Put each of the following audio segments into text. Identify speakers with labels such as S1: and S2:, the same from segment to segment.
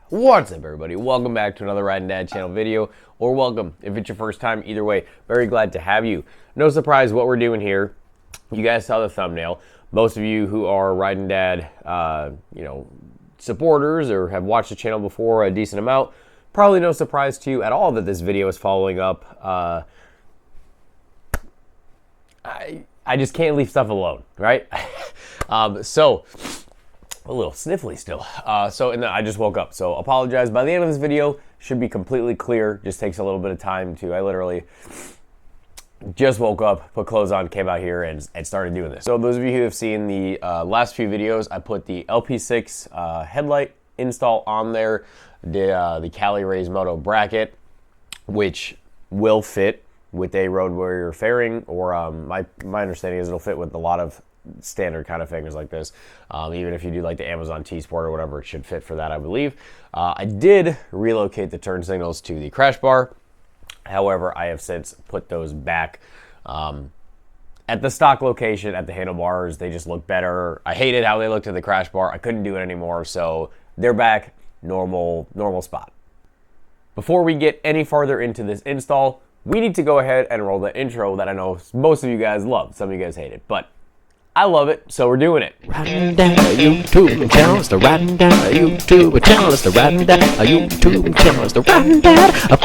S1: What's up, everybody? Welcome back to another Riding Dad channel video, or welcome if it's your first time. Either way, very glad to have you. No surprise what we're doing here. You guys saw the thumbnail. Most of you who are Riding Dad, supporters or have watched the channel before a decent amount, probably no surprise to you at all that this video is following up. I just can't leave stuff alone, right? So a little sniffly still. And then I just woke up, so apologize. By the end of this video, should be completely clear. Just takes a little bit of time I literally just woke up, put clothes on, came out here and started doing this. So those of you who have seen the last few videos, I put the LP6 headlight install on there, the Cali Rays Moto bracket, which will fit with a Road Warrior fairing, or my understanding is it'll fit with a lot of standard kind of fingers like this. Even if you do like the Amazon T-Sport or whatever, it should fit for that, I believe. I did relocate the turn signals to the crash bar. However, I have since put those back at the stock location at the handlebars. They just look better. I hated how they looked at the crash bar. I couldn't do it anymore, so they're back, normal spot. Before we get any farther into this install, we need to go ahead and roll the intro that I know most of you guys love. Some of you guys hate it, but I love it, so we're doing it.
S2: Riding down a YouTube channel, it's the riding down a YouTube channel, it's the riding down a YouTube channel, it's the riding down a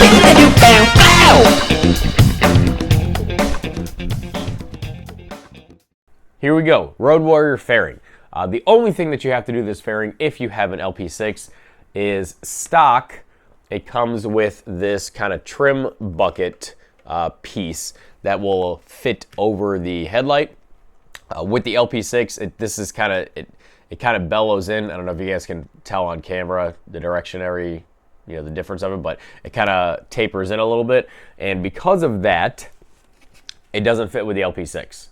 S1: Here we go, Road Warrior fairing. The only thing that you have to do this fairing if you have an LP6 is stock. It comes with this kind of trim bucket piece that will fit over the headlight. With the LP6, this is it kind of bellows in. I don't know if you guys can tell on camera the directionary, the difference of it, but it kind of tapers in a little bit. And because of that, it doesn't fit with the LP6.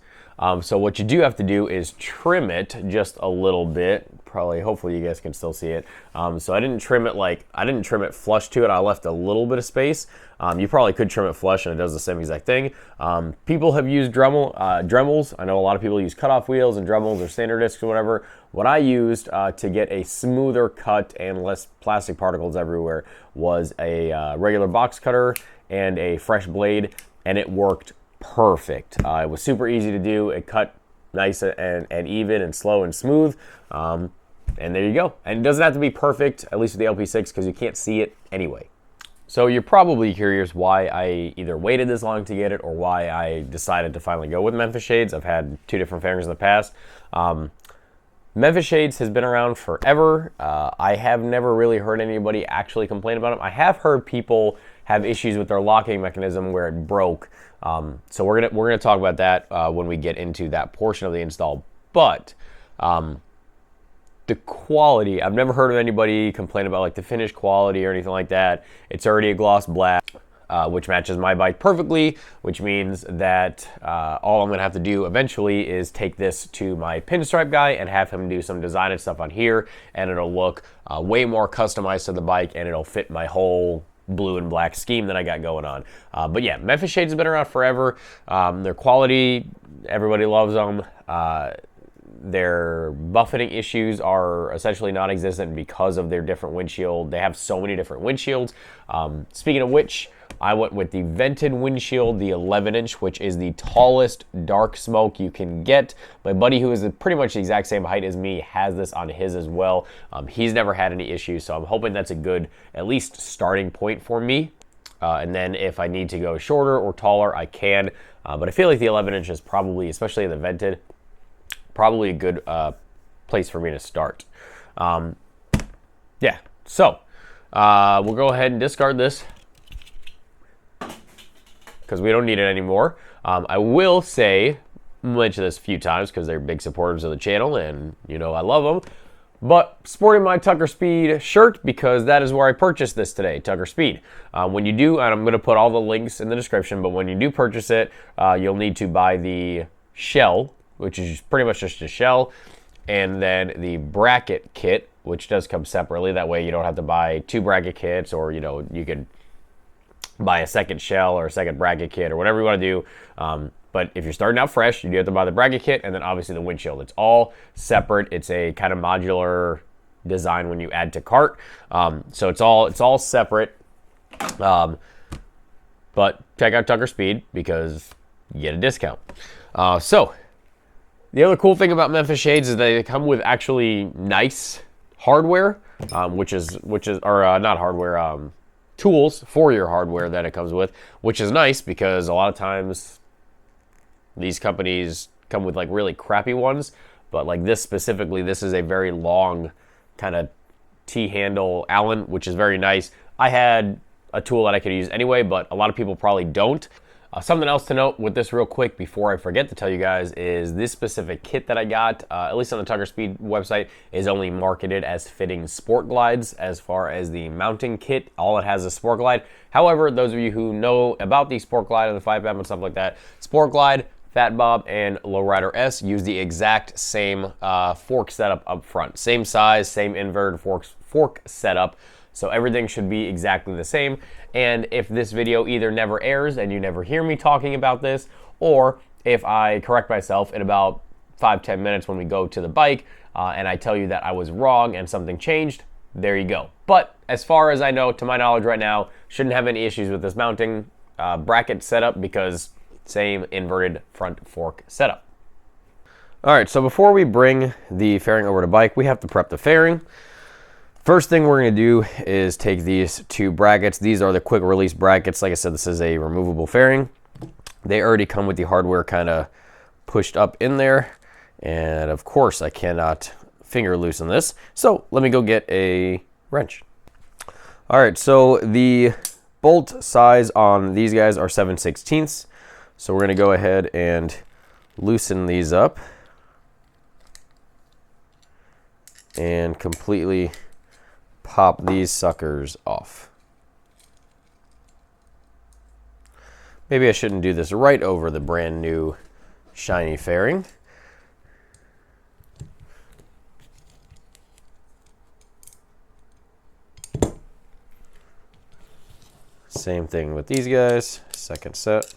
S1: So what you do have to do is trim it just a little bit. Hopefully you guys can still see it. So I didn't trim it flush to it. I left a little bit of space. You probably could trim it flush and it does the same exact thing. People have used Dremels. I know a lot of people use cutoff wheels and Dremels or standard discs or whatever. What I used to get a smoother cut and less plastic particles everywhere was a regular box cutter and a fresh blade, and it worked perfect. It was super easy to do. It cut nice and even and slow and smooth. And there you go. And it doesn't have to be perfect, at least with the LP6, because you can't see it anyway. So you're probably curious why I either waited this long to get it or why I decided to finally go with Memphis shades. I've had two different fairings in the past. Memphis shades has been around forever. I have never really heard anybody actually complain about them. I have heard people have issues with their locking mechanism where it broke. So we're gonna talk about that when we get into that portion of the install. But the quality, I've never heard of anybody complain about like the finish quality or anything like that. It's already a gloss black, which matches my bike perfectly, which means that all I'm gonna have to do eventually is take this to my pinstripe guy and have him do some design and stuff on here, and it'll look way more customized to the bike, and it'll fit my whole blue and black scheme that I got going on. But yeah, Memphis shades have been around forever. Their quality, everybody loves them. Their buffeting issues are essentially non-existent because of their different windshield. They have so many different windshields. Speaking of which, I went with the vented windshield, the 11-inch, which is the tallest dark smoke you can get. My buddy, who is pretty much the exact same height as me, has this on his as well. He's never had any issues, so I'm hoping that's a good, at least, starting point for me. And then if I need to go shorter or taller, I can. But I feel like the 11-inch is probably, especially the vented, probably a good place for me to start. Yeah, so we'll go ahead and discard this because we don't need it anymore. I will say, mention this a few times because they're big supporters of the channel and I love them, but sporting my Tucker Speed shirt because that is where I purchased this today, Tucker Speed. When you do, and I'm going to put all the links in the description, but when you do purchase it, you'll need to buy the shell, which is pretty much just a shell, and then the bracket kit, which does come separately. That way you don't have to buy two bracket kits, or you could buy a second shell or a second bracket kit or whatever you want to do. But if you're starting out fresh, you do have to buy the bracket kit and then obviously the windshield. It's all separate. It's a kind of modular design when you add to cart. So it's all separate. But check out Tucker Speed because you get a discount. So the other cool thing about Memphis shades is they come with actually nice hardware, which is not hardware, tools for your hardware that it comes with, which is nice because a lot of times these companies come with like really crappy ones, but like this specifically, this is a very long kind of T-handle Allen, which is very nice. I had a tool that I could use anyway, but a lot of people probably don't. Something else to note with this real quick before I forget to tell you guys is this specific kit that I got, at least on the Tucker Speed website, is only marketed as fitting sport glides. As far as the mounting kit, all it has is sport glide. However, those of you who know about the sport glide and the 5M and stuff like that, sport glide, Fat Bob, and Lowrider S use the exact same fork setup up front. Same size, same inverted fork setup. So everything should be exactly the same. And if this video either never airs and you never hear me talking about this, or if I correct myself in about 5-10 minutes when we go to the bike and I tell you that I was wrong and something changed, there you go. But as far as I know, to my knowledge right now, shouldn't have any issues with this mounting bracket setup because same inverted front fork setup. All right, so before we bring the fairing over to bike, we have to prep the fairing. First thing we're going to do is take these two brackets. These are the quick release brackets. Like I said, this is a removable fairing. They already come with the hardware kind of pushed up in there. And of course, I cannot finger loosen this. So let me go get a wrench. All right, so the bolt size on these guys are 7/16. So we're going to go ahead and loosen these up and completely pop these suckers off. Maybe I shouldn't do this right over the brand new shiny fairing. Same thing with these guys, second set.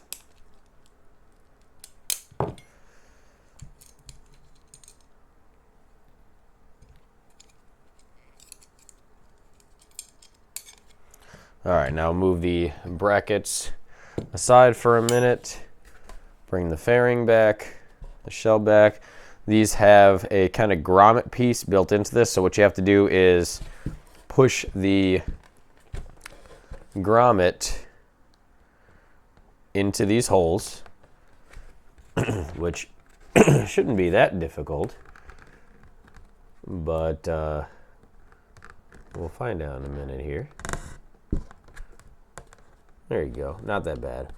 S1: All right, now move the brackets aside for a minute. Bring the fairing back, the shell back. These have a kind of grommet piece built into this. So what you have to do is push the grommet into these holes, which shouldn't be that difficult, but we'll find out in a minute here. There you go, not that bad.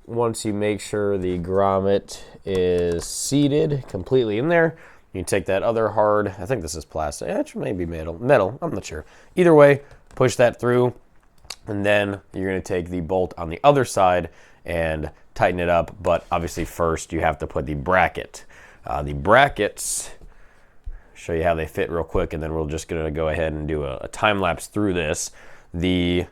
S1: Once you make sure the grommet is seated completely in there, you take that other hard, I think this is plastic, it may be metal, I'm not sure. Either way, push that through, and then you're gonna take the bolt on the other side and tighten it up, but obviously first you have to put the bracket. The brackets, show you how they fit real quick, and then we're just gonna go ahead and do a time lapse through this. The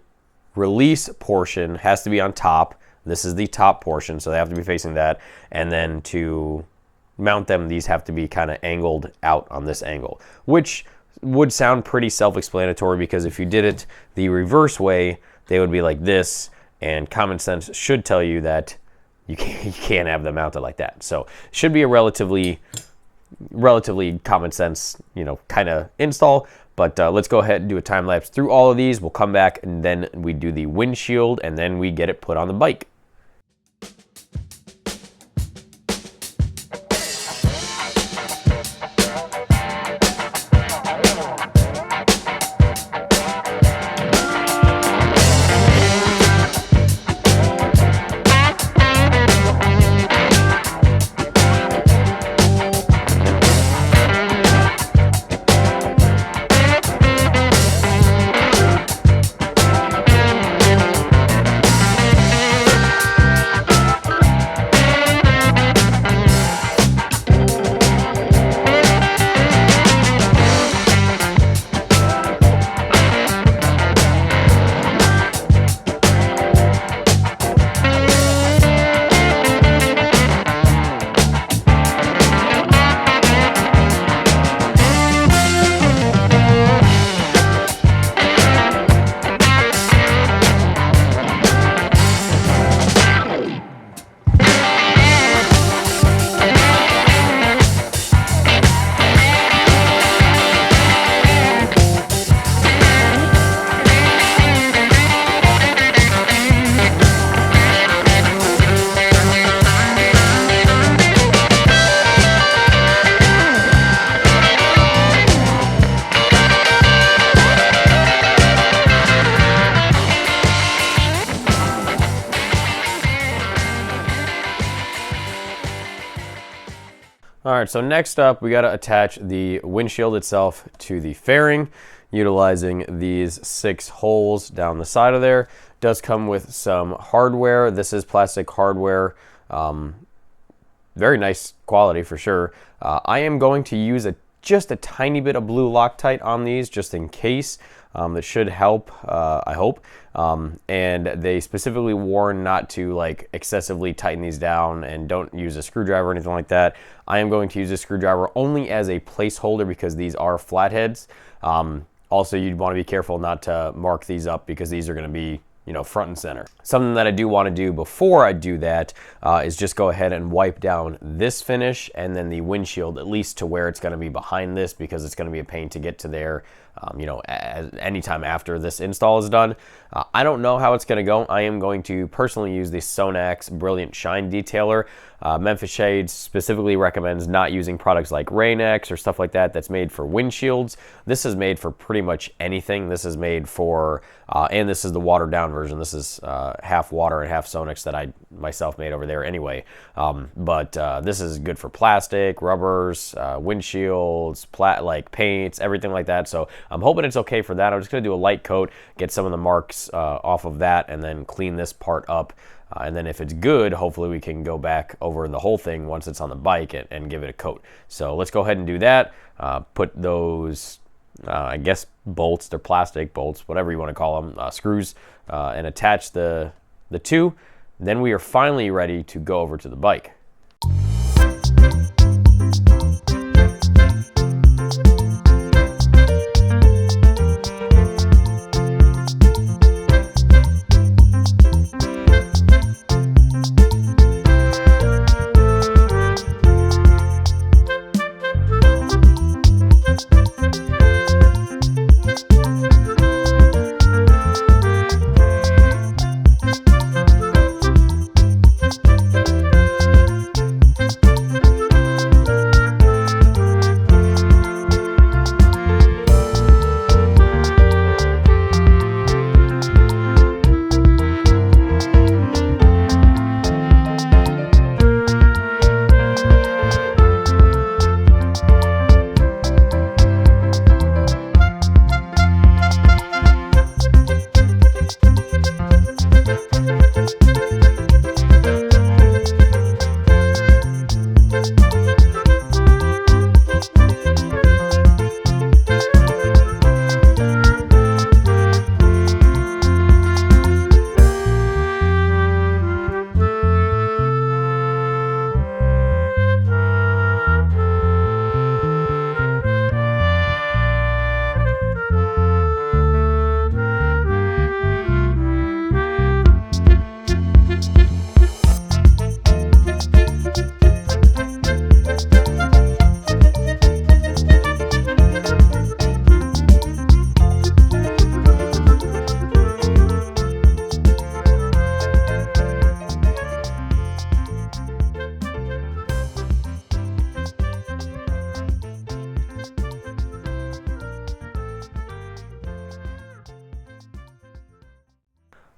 S1: release portion has to be on top. This is the top portion, so they have to be facing that. And then to mount them, these have to be kind of angled out on this angle, which would sound pretty self-explanatory because if you did it the reverse way, they would be like this, and common sense should tell you that you can't have them mounted like that. So it should be a relatively common sense, kind of install. But let's go ahead and do a time lapse through all of these. We'll come back and then we do the windshield and then we get it put on the bike. All right, so next up, we got to attach the windshield itself to the fairing, utilizing these 6 holes down the side of there. It does come with some hardware. This is plastic hardware. Very nice quality for sure. I am going to use just a tiny bit of blue Loctite on these just in case. That should help, I hope. And they specifically warn not to like excessively tighten these down, and don't use a screwdriver or anything like that. I am going to use a screwdriver only as a placeholder because these are flatheads. Also, you'd want to be careful not to mark these up because these are going to be, you know, front and center. Something that I do want to do before I do that is just go ahead and wipe down this finish and then the windshield, at least to where it's going to be behind this, because it's going to be a pain to get to there, you know, anytime after this install is done. I don't know how it's going to go. I am going to personally use the Sonax Brilliant Shine Detailer. Memphis Shades specifically recommends not using products like Rain-X or stuff like that that's made for windshields. This is made for pretty much anything. This is made for, and this is the watered down version. This is half water and half Sonax that I myself made over there anyway. But this is good for plastic, rubbers, windshields, like paints, everything like that. So I'm hoping it's okay for that. I'm just going to do a light coat, get some of the marks off of that, and then clean this part up. And then if it's good, hopefully we can go back over the whole thing once it's on the bike and give it a coat. So let's go ahead and do that. Put those, I guess, bolts, they're plastic bolts, whatever you want to call them, screws, and attach the two. Then we are finally ready to go over to the bike.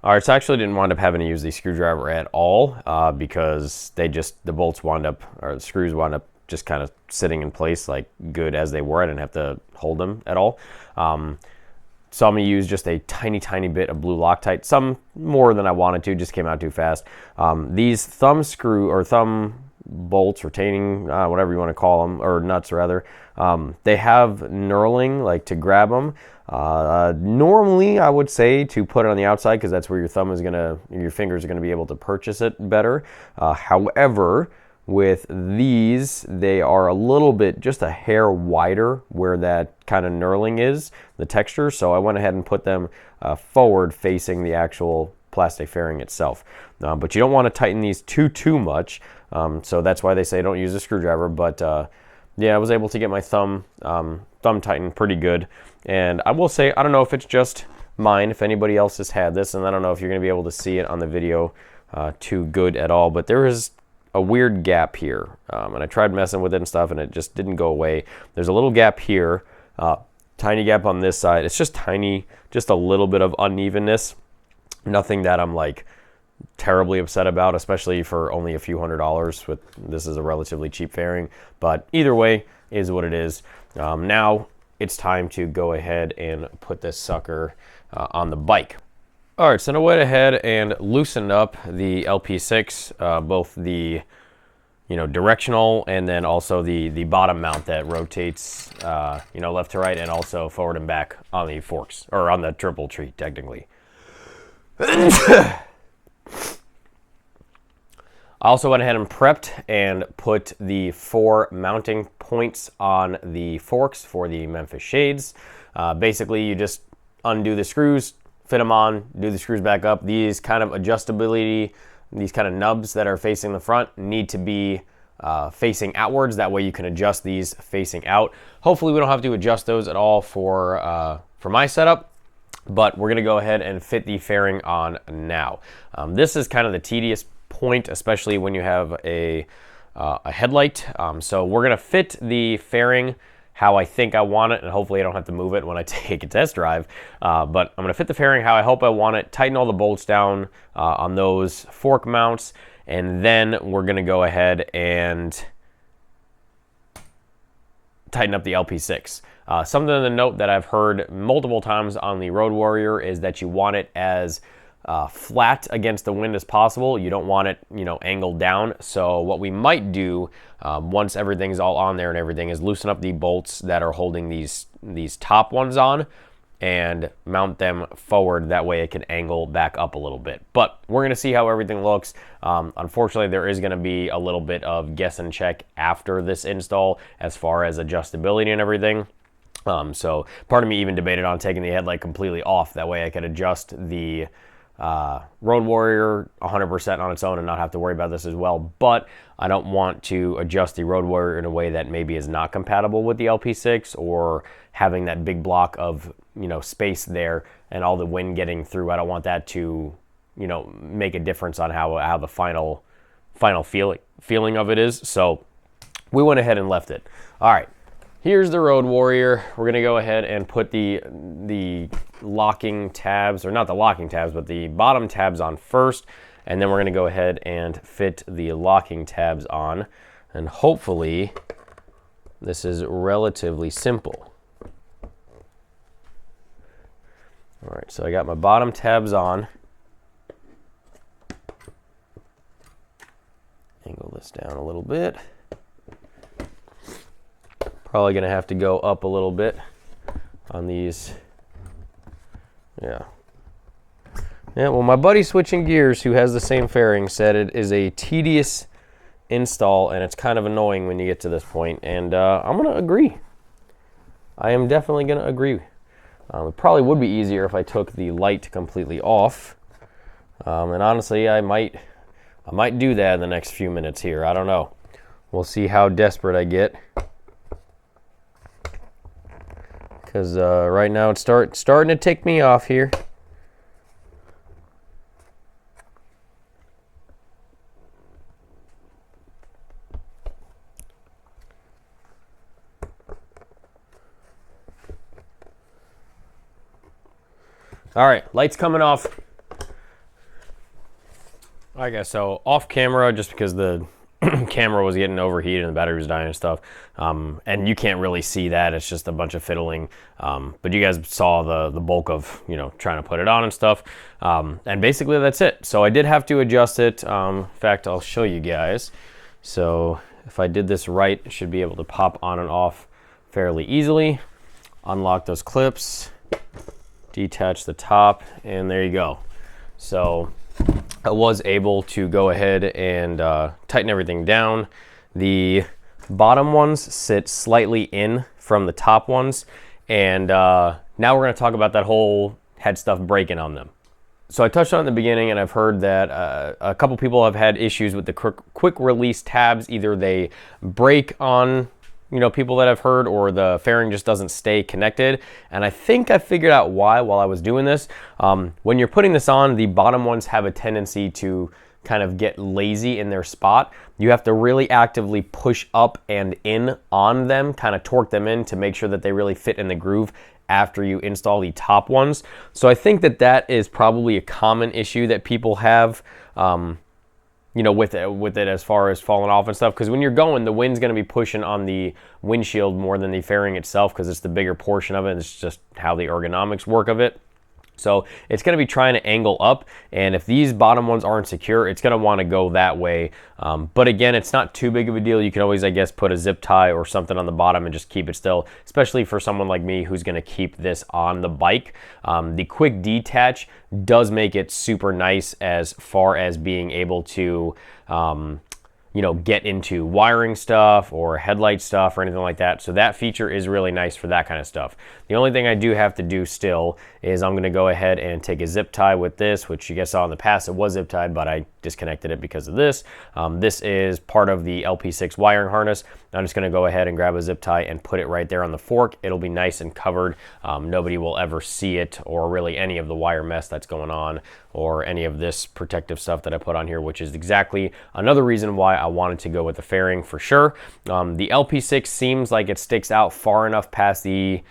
S1: All right, so I actually didn't wind up having to use the screwdriver at all because the bolts wound up, or the screws wound up just kind of sitting in place like good as they were. I didn't have to hold them at all. So I'm gonna use just a tiny, tiny bit of blue Loctite, some more than I wanted to, just came out too fast. These thumb bolts, retaining, whatever you want to call them, or nuts rather, they have knurling, like to grab them. Normally I would say to put it on the outside because that's where your your fingers are gonna be able to purchase it better. However, with these, they are a little bit, just a hair wider where that kind of knurling is, the texture. So I went ahead and put them forward facing the actual plastic fairing itself. But you don't want to tighten these too much. So that's why they say don't use a screwdriver. But yeah, I was able to get my thumb tightened pretty good. And I will say, I don't know if it's just mine, if anybody else has had this, and I don't know if you're going to be able to see it on the video too good at all, but there is a weird gap here. And I tried messing with it and stuff, and it just didn't go away. There's a little gap here, tiny gap on this side. It's just tiny, just a little bit of unevenness. Nothing that I'm like terribly upset about, especially for only a few $100s. With this is a relatively cheap fairing, but either way is what it is. Now it's time to go ahead and put this sucker on the bike. All right, so I went ahead and loosened up the LP6, both the directional and then also the bottom mount that rotates left to right and also forward and back on the forks, or on the triple tree technically. I also went ahead and prepped and put the 4 mounting points on the forks for the Memphis shades. Basically, you just undo the screws, fit them on, do the screws back up. These kind of adjustability, these kind of nubs that are facing the front need to be facing outwards. That way you can adjust these facing out. Hopefully we don't have to adjust those at all for my setup, but we're gonna go ahead and fit the fairing on now. This is kind of the tedious point, especially when you have a headlight. So we're gonna fit the fairing how I think I want it, and hopefully I don't have to move it when I take a test drive. But I'm gonna fit the fairing how I hope I want it, tighten all the bolts down on those fork mounts, and then we're gonna go ahead and tighten up the LP6. Something to note that I've heard multiple times on the Road Warrior is that you want it as flat against the wind as possible. You don't want it, angled down. So what we might do once everything's all on there and everything is loosen up the bolts that are holding these top ones on and mount them forward. That way it can angle back up a little bit. But we're gonna see how everything looks. Unfortunately, there is gonna be a little bit of guess and check after this install as far as adjustability and everything. So part of me even debated on taking the headlight completely off. That way I could adjust the Road Warrior 100% on its own and not have to worry about this as well. But I don't want to adjust the Road Warrior in a way that maybe is not compatible with the LP6, or having that big block of space there and all the wind getting through. I don't want that to make a difference on how the final feeling of it is. So we went ahead and left it. All right. Here's the Road Warrior. We're gonna go ahead and put the locking tabs, or not the locking tabs, but the bottom tabs on first, and then we're gonna go ahead and fit the locking tabs on, and hopefully this is relatively simple. All right, so I got my bottom tabs on. Angle this down a little bit. Probably gonna have to go up a little bit on these. Yeah, well, my buddy switching gears, who has the same fairing, said it is a tedious install and it's kind of annoying when you get to this point, and I'm gonna agree. I am definitely gonna agree. It probably would be easier if I took the light completely off, and honestly I might do that in the next few minutes here. I don't know. We'll see how desperate I get. Because right now it's starting to tick me off here. All right, lights coming off. I guess so. Off camera, just because the camera was getting overheated and the battery was dying and stuff, and you can't really see that. It's just a bunch of fiddling, but you guys saw the bulk of trying to put it on and stuff, and basically that's it. So I did have to adjust it. In fact, I'll show you guys. So if I did this right, I should be able to pop on and off fairly easily. Unlock those clips, detach the top, and there you go. So I was able to go ahead and tighten everything down. The bottom ones sit slightly in from the top ones, and now we're going to talk about that whole head stuff breaking on them. So I touched on it in the beginning, and I've heard that a couple people have had issues with the quick release tabs. Either they break on people that I've heard, or the fairing just doesn't stay connected. And I think I figured out why while I was doing this. When you're putting this on, the bottom ones have a tendency to kind of get lazy in their spot. You have to really actively push up and in on them, kind of torque them in to make sure that they really fit in the groove after you install the top ones. So I think that that is probably a common issue that people have, you know, with it as far as falling off and stuff. Because when you're going, the wind's going to be pushing on the windshield more than the fairing itself, because it's the bigger portion of it. It's just how the ergonomics work of it. So it's going to be trying to angle up, and if these bottom ones aren't secure, it's going to want to go that way. But again, it's not too big of a deal. You can always, I guess, put a zip tie or something on the bottom and just keep it still, especially for someone like me who's going to keep this on the bike. The quick detach does make it super nice as far as being able to you know, get into wiring stuff or headlight stuff or anything like that. So that feature is really nice for that kind of stuff. The only thing I do have to do still is I'm gonna go ahead and take a zip tie with this, which you guys saw in the past, it was zip tied, but I disconnected it because of this. This is part of the LP6 wiring harness. I'm just gonna go ahead and grab a zip tie and put it right there on the fork. It'll be nice and covered. Nobody will ever see it, or really any of the wire mess that's going on, or any of this protective stuff that I put on here, which is exactly another reason why I wanted to go with the fairing for sure. The LP6 seems like it sticks out far enough past the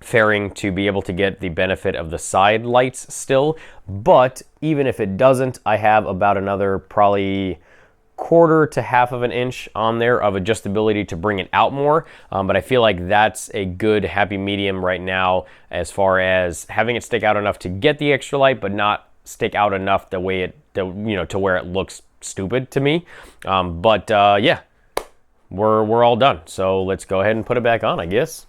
S1: fairing to be able to get the benefit of the side lights still, but even if it doesn't, I have about another probably 1/4 to 1/2 of an inch on there of adjustability to bring it out more. But I feel like that's a good happy medium right now, as far as having it stick out enough to get the extra light, but not stick out enough the way it, you know, to where it looks stupid to me. Yeah, we're all done. So let's go ahead and put it back on, I guess.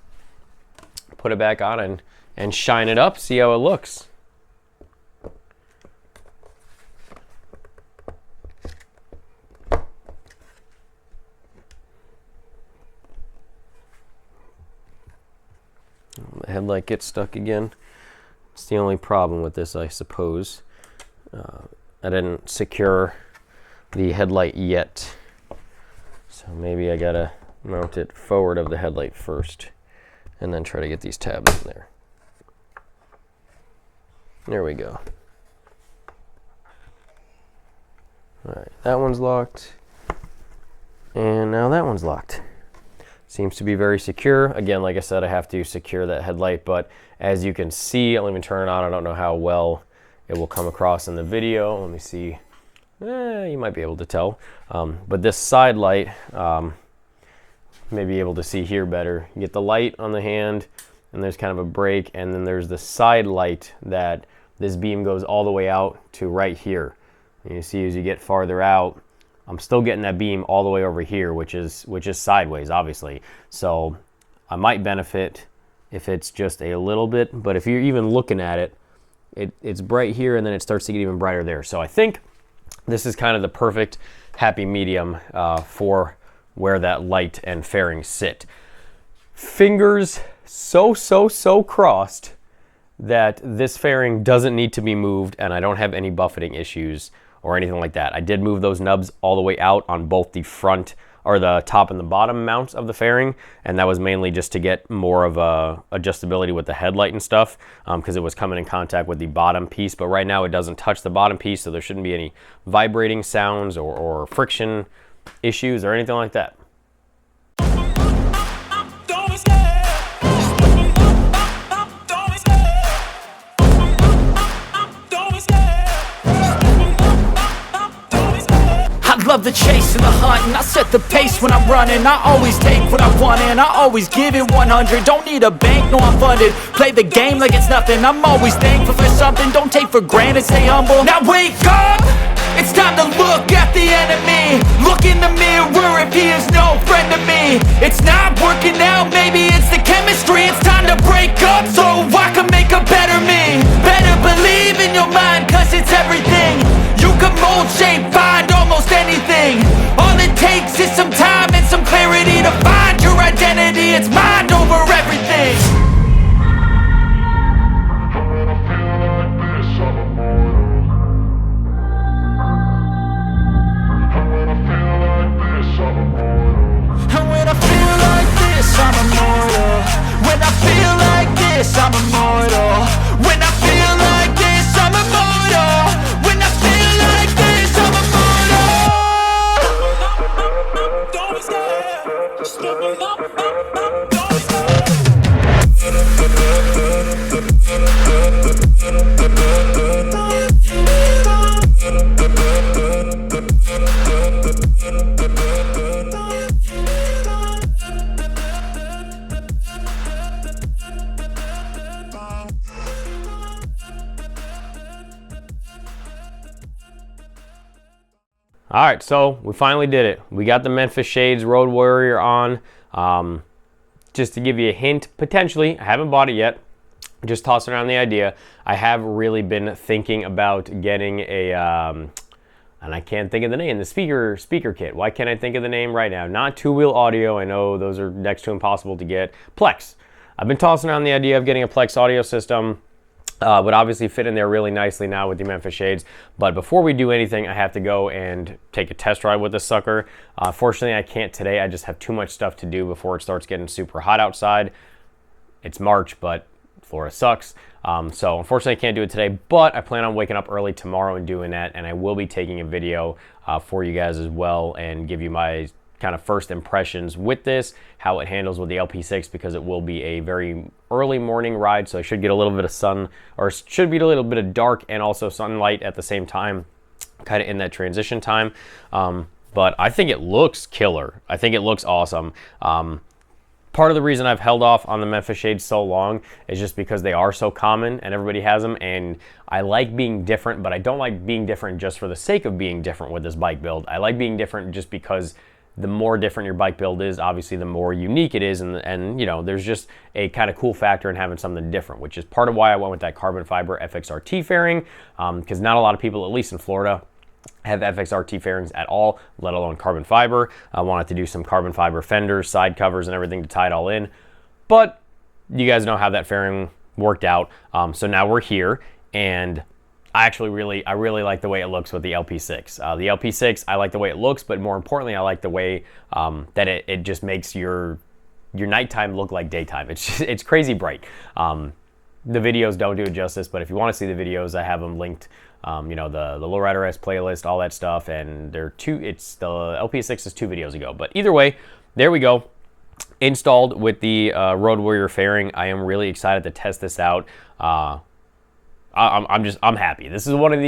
S1: Put it back on and shine it up, see how it looks. The headlight gets stuck again. It's the only problem with this, I suppose. I didn't secure the headlight yet, so maybe I gotta mount it forward of the headlight first and then try to get these tabs in there. There we go. All right, that one's locked, and now that one's locked. Seems to be very secure. Again, like I said, I have to secure that headlight, but as you can see, I'll even turn it on. I don't know how well it will come across in the video. Let me see. You might be able to tell. But this side light, may be able to see here better. You get the light on the hand, and there's kind of a break, and then there's the side light that this beam goes all the way out to right here. And you see as you get farther out, I'm still getting that beam all the way over here, which is sideways, obviously. So I might benefit if it's just a little bit, but if you're even looking at it, it's bright here, and then it starts to get even brighter there. So I think this is kind of the perfect happy medium for where that light and fairing sit. Fingers so crossed that this fairing doesn't need to be moved, and I don't have any buffeting issues or anything like that. I did move those nubs all the way out on both the front, or the top and the bottom mounts of the fairing, and that was mainly just to get more of a adjustability with the headlight and stuff, because it was coming in contact with the bottom piece. But right now it doesn't touch the bottom piece, so there shouldn't be any vibrating sounds or friction issues or anything like that.
S3: I love the chase and the hunt, and I set the pace when I'm running. I always take what I want and I always give it 100. Don't need a bank, no I'm funded. Play the game like it's nothing. I'm always thankful for something. Don't take for granted, stay humble. Now wake up! It's time to look at the enemy. Look in the mirror if he is no friend to me. It's not working out, maybe it's the chemistry. It's time to break up so I can make a better me. Better believe in your mind, cause it's everything. You can mold, shape, find almost anything. All it takes is some time and some clarity to find your identity. It's mind over everything. And when I feel like this, I'm immortal.
S1: All right, so we finally did it. We got the Memphis Shades Road Warrior on. Just to give you a hint, potentially, I haven't bought it yet. Just tossing around the idea. I have really been thinking about getting a, and I can't think of the name, the speaker kit. Why can't I think of the name right now? Not two-wheel audio. I know those are next to impossible to get. Plex. I've been tossing around the idea of getting a Plex audio system. Would obviously fit in there really nicely now with the Memphis Shades. But before we do anything, I have to go and take a test ride with this sucker. Fortunately, I can't today. I just have too much stuff to do before it starts getting super hot outside. It's March, but Florida sucks. So unfortunately, I can't do it today, but I plan on waking up early tomorrow and doing that. And I will be taking a video for you guys as well and give you my kind of first impressions with this, how it handles with the LP6, because it will be a very early morning ride, so I should get a little bit of sun, or should be a little bit of dark and also sunlight at the same time, kind of in that transition time. But I think it looks killer. I think it looks awesome. Part of the reason I've held off on the Memphis Shades so long is just because they are so common and everybody has them, and I like being different, but I don't like being different just for the sake of being different with this bike build. I like being different just because the more different your bike build is, obviously the more unique it is, and you know, there's just a kind of cool factor in having something different, which is part of why I went with that carbon fiber FXRT fairing, because not a lot of people, at least in Florida, have FXRT fairings at all, let alone carbon fiber. I wanted to do some carbon fiber fenders, side covers, and everything to tie it all in, but you guys know how that fairing worked out. So now we're here, and I really like the way it looks with the LP6. The LP6, I like the way it looks, but more importantly, I like the way that it just makes your nighttime look like daytime. It's crazy bright. The videos don't do it justice, but if you want to see the videos, I have them linked. You know, the Lowrider S playlist, all that stuff, and the LP6 is 2 videos ago. But either way, there we go. Installed with the Road Warrior fairing. I am really excited to test this out. I'm happy. This is one of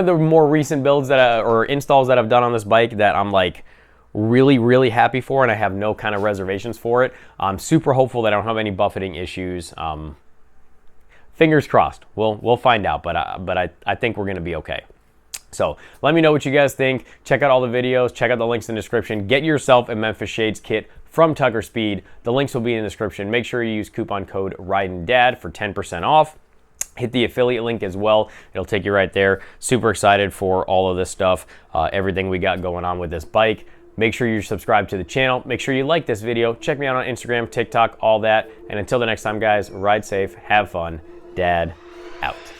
S1: the more recent builds or installs that I've done on this bike that I'm like really happy for, and I have no kind of reservations for it. I'm super hopeful that I don't have any buffeting issues. Fingers crossed. We'll find out, but I think we're gonna be okay. So let me know what you guys think. Check out all the videos. Check out the links in the description. Get yourself a Memphis Shades kit from Tucker Speed. The links will be in the description. Make sure you use coupon code RIDINDAD for 10% off. Hit the affiliate link as well. It'll take you right there. Super excited for all of this stuff, everything we got going on with this bike. Make sure you're subscribed to the channel. Make sure you like this video. Check me out on Instagram, TikTok, all that. And until the next time, guys, ride safe, have fun. Dad out.